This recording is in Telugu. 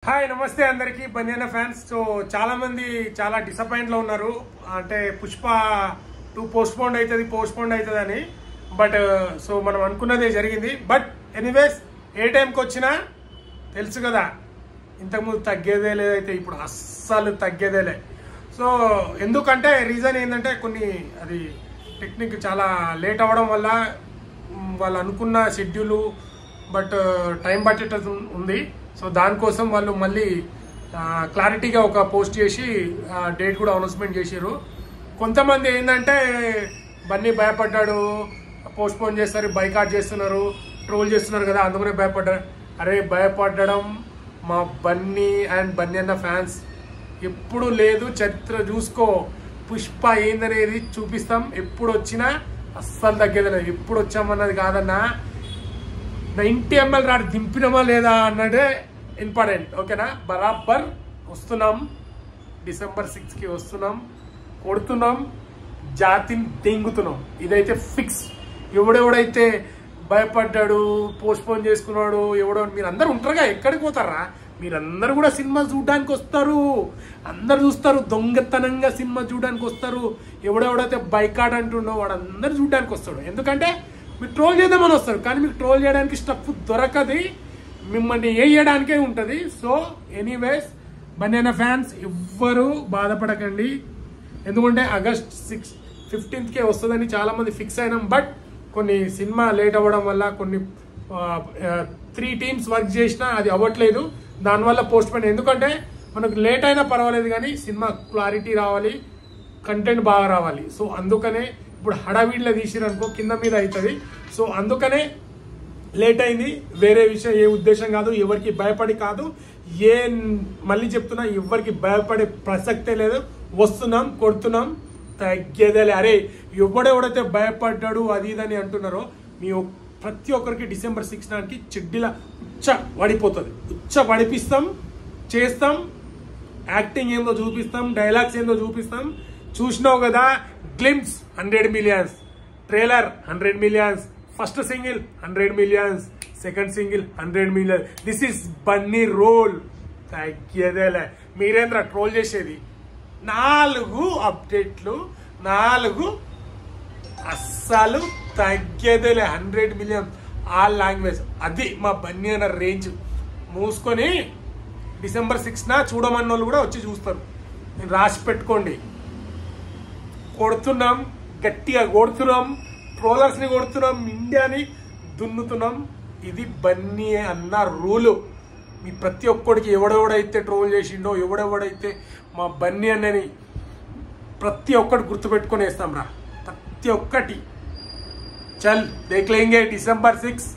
హాయ్ నమస్తే అందరికి బన్యానా ఫ్యాన్స్. సో చాలా మంది చాలా డిసప్పాయింట్ లో ఉన్నారు. అంటే పుష్ప 2 పోస్ట్పోన్ అవుతుంది అని. బట్ సో మనం అనుకున్నదే జరిగింది. బట్ ఎనీవేస్ ఏ టైంకి వచ్చినా తెలుసు కదా, ఇంతకుముందు తగ్గేదే లేదైతే ఇప్పుడు అస్సలు తగ్గేదేలే. సో ఎందుకంటే రీజన్ ఏంటంటే కొన్ని అది టెక్నిక్ చాలా లేట్ అవ్వడం వల్ల వాళ్ళు అనుకున్న షెడ్యూలు బట్ టైం పట్టేటట్టు ఉంది. సో దానికోసం వాళ్ళు మళ్ళీ క్లారిటీగా ఒక పోస్ట్ చేసి డేట్ కూడా అనౌన్స్మెంట్ చేశారు. కొంతమంది ఏంటంటే బన్నీ భయపడ్డాడు, పోస్ట్పోన్ చేస్తారు, బైకాట్ చేస్తున్నారు, ట్రోల్ చేస్తున్నారు కదా, అందుకనే భయపడ్డారు. అరే భయపడడం మా బన్నీ అండ్ బన్నీ అన్న ఫ్యాన్స్ ఎప్పుడు లేదు. చరిత్ర చూసుకో, పుష్ప ఏందనేది చూపిస్తాం. ఎప్పుడు వచ్చినా అస్సలు తగ్గేది లేదు. ఎప్పుడు వచ్చామన్నది కాదన్నా, 90 ml రాడు దింపినమా లేదా అన్నదే ఇంపార్టెంట్. ఓకేనా, బరాబర్ వస్తున్నాం. December 6కి వస్తున్నాం, కొడుతున్నాం, జాతిని దెంగుతున్నాం. ఇదైతే ఫిక్స్. ఎవడెవడైతే భయపడ్డాడు, పోస్ట్పోన్ చేసుకున్నాడు, ఎవడో మీరందరూ ఉంటారుగా, ఎక్కడికి పోతారా? మీరందరూ కూడా సినిమా చూడడానికి వస్తారు, అందరు చూస్తారు, దొంగతనంగా సినిమా చూడడానికి వస్తారు. ఎవడెవడైతే బైకాట్ అంటుండో వాడందరూ చూడడానికి వస్తాడు. ఎందుకంటే మీరు ట్రోల్ చేద్దామని వస్తారు, కానీ మీకు ట్రోల్ చేయడానికి స్టఫ్ దొరకది, మిమ్మల్ని వేయడానికే ఉంటుంది. సో ఎనీవేస్ బన్యానా ఫ్యాన్స్ ఎవ్వరూ బాధపడకండి. ఎందుకంటే August 15కే వస్తుందని చాలామంది ఫిక్స్ అయినాం. బట్ కొన్ని సినిమా లేట్ అవ్వడం వల్ల కొన్ని 3 టీమ్స్ వర్క్ చేసినా అది అవ్వట్లేదు. దానివల్ల పోస్ట్ పోన్. ఎందుకంటే మనకు లేట్ అయినా పర్వాలేదు, కానీ సినిమా క్లారిటీ రావాలి, కంటెంట్ బాగా రావాలి. సో అందుకనే ఇప్పుడు హడావిడిలో తీసిరనుకో కింద మీద అవుతుంది. సో అందుకనే లేట్ అయింది. వేరే విషయం, ఏ ఉద్దేశం కాదు, ఎవరికి భయపడి కాదు. మళ్ళీ చెప్తున్నా, ఎవరికి భయపడే ప్రసక్తే లేదు. వస్తున్నాం, కొడుతున్నాం, తగ్గేదేలే. అరే ఎవడెవడైతే భయపడ్డాడు అది ఇదని అంటున్నారో, మీ ప్రతి ఒక్కరికి December 6 నాటికి చెడ్డీలా ఉచ్చ పడిపోతుంది. ఉచ్చ పడిపిస్తాం, చేస్తాం, యాక్టింగ్ ఏందో చూపిస్తాం, డైలాగ్స్ ఏందో చూపిస్తాం. చూసినావు కదా, glimpse 100 million, trailer 100 million, first single 100 million, second single 100 million. This is Bunny role. తగ్గేదేలే. మీరేంద్ర ట్రోల్ చేసేది? 4 అప్డేట్లు, 4 అస్సలు తగ్గేదేలే. 100 million ఆల్ లాంగ్వేజ్. అది మా బన్నీ అన్న రేంజ్. మూసుకొని December 6న చూడమన్న వాళ్ళు కూడా వచ్చి చూస్తారు. నేను రాసి పెట్టుకోండి. కొడుతున్నాం, గట్టిగా కొడుతున్నాం, ట్రోలర్స్ని కొడుతున్నాం, ఇండియాని దున్నుతున్నాం. ఇది బన్నీ అన్న రూలు. మీ ప్రతి ఒక్కడికి ఎవడెవడైతే ట్రోల్ చేసిండో, ఎవడెవడైతే మా బన్నీ అన్నని ప్రతి ఒక్కటి గుర్తుపెట్టుకొని వేస్తాం రా. ప్రతి ఒక్కటి చల్ దేఖ్లేంగే December 6.